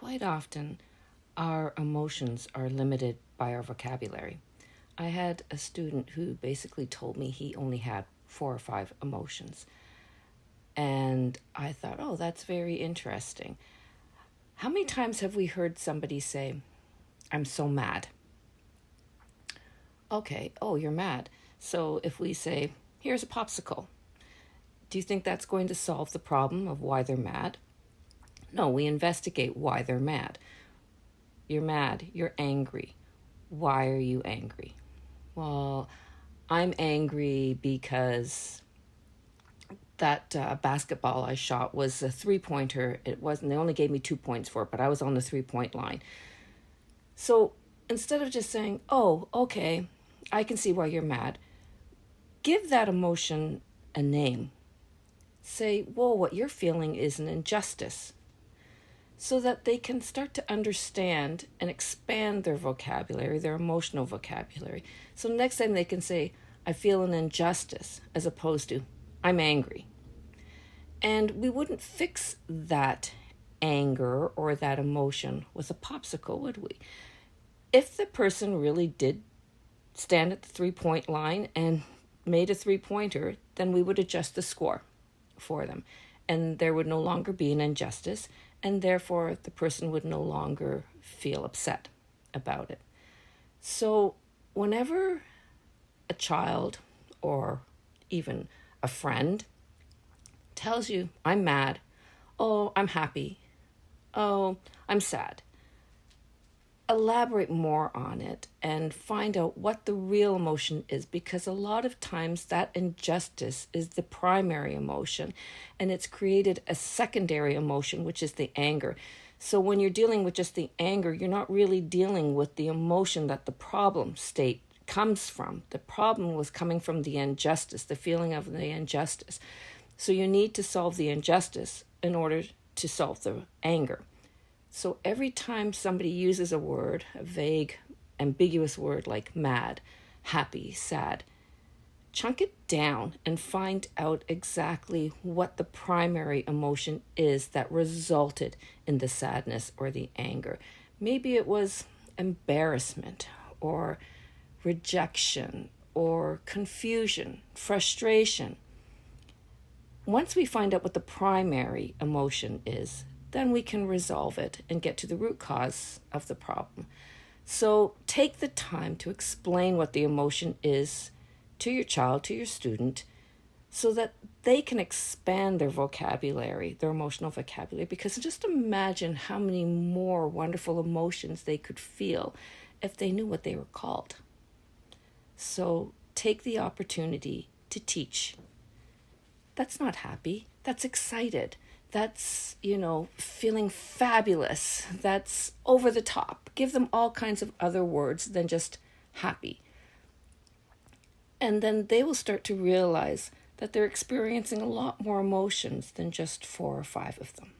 quite often our emotions are limited by our vocabulary. I had a student who basically told me he only had 4 or 5 emotions. And I thought, oh, that's very interesting. How many times have we heard somebody say, I'm so mad? Okay, oh, you're mad. So if we say, here's a popsicle, do you think that's going to solve the problem of why they're mad? No, we investigate why they're mad. You're mad, you're angry. Why are you angry? Well, I'm angry because that basketball I shot was a 3-pointer. It wasn't, they only gave me 2 points for it, but I was on the 3-point line. So instead of just saying, oh, okay, I can see why you're mad, give that emotion a name. Say, whoa, what you're feeling is an injustice. So that they can start to understand and expand their vocabulary, their emotional vocabulary. So next time they can say, I feel an injustice, as opposed to, I'm angry. And we wouldn't fix that anger or that emotion with a popsicle, would we? If the person really did stand at the 3-point line and made a 3-pointer, then we would adjust the score for them. And there would no longer be an injustice, and therefore the person would no longer feel upset about it. So whenever a child or even a friend tells you, I'm mad, oh, I'm happy, oh, I'm sad, elaborate more on it and find out what the real emotion is, because a lot of times that injustice is the primary emotion and it's created a secondary emotion, which is the anger. So when you're dealing with just the anger, you're not really dealing with the emotion that the problem state comes from. The problem was coming from the injustice, the feeling of the injustice. So you need to solve the injustice in order to solve the anger. So every time somebody uses a word, a vague, ambiguous word like mad, happy, sad, chunk it down and find out exactly what the primary emotion is that resulted in the sadness or the anger. Maybe it was embarrassment or rejection or confusion, frustration. Once we find out what the primary emotion is, then we can resolve it and get to the root cause of the problem. So take the time to explain what the emotion is to your child, to your student, so that they can expand their vocabulary, their emotional vocabulary, because just imagine how many more wonderful emotions they could feel if they knew what they were called. So take the opportunity to teach. That's not happy, that's excited. That's, feeling fabulous. That's over the top. Give them all kinds of other words than just happy. And then they will start to realize that they're experiencing a lot more emotions than just 4 or 5 of them.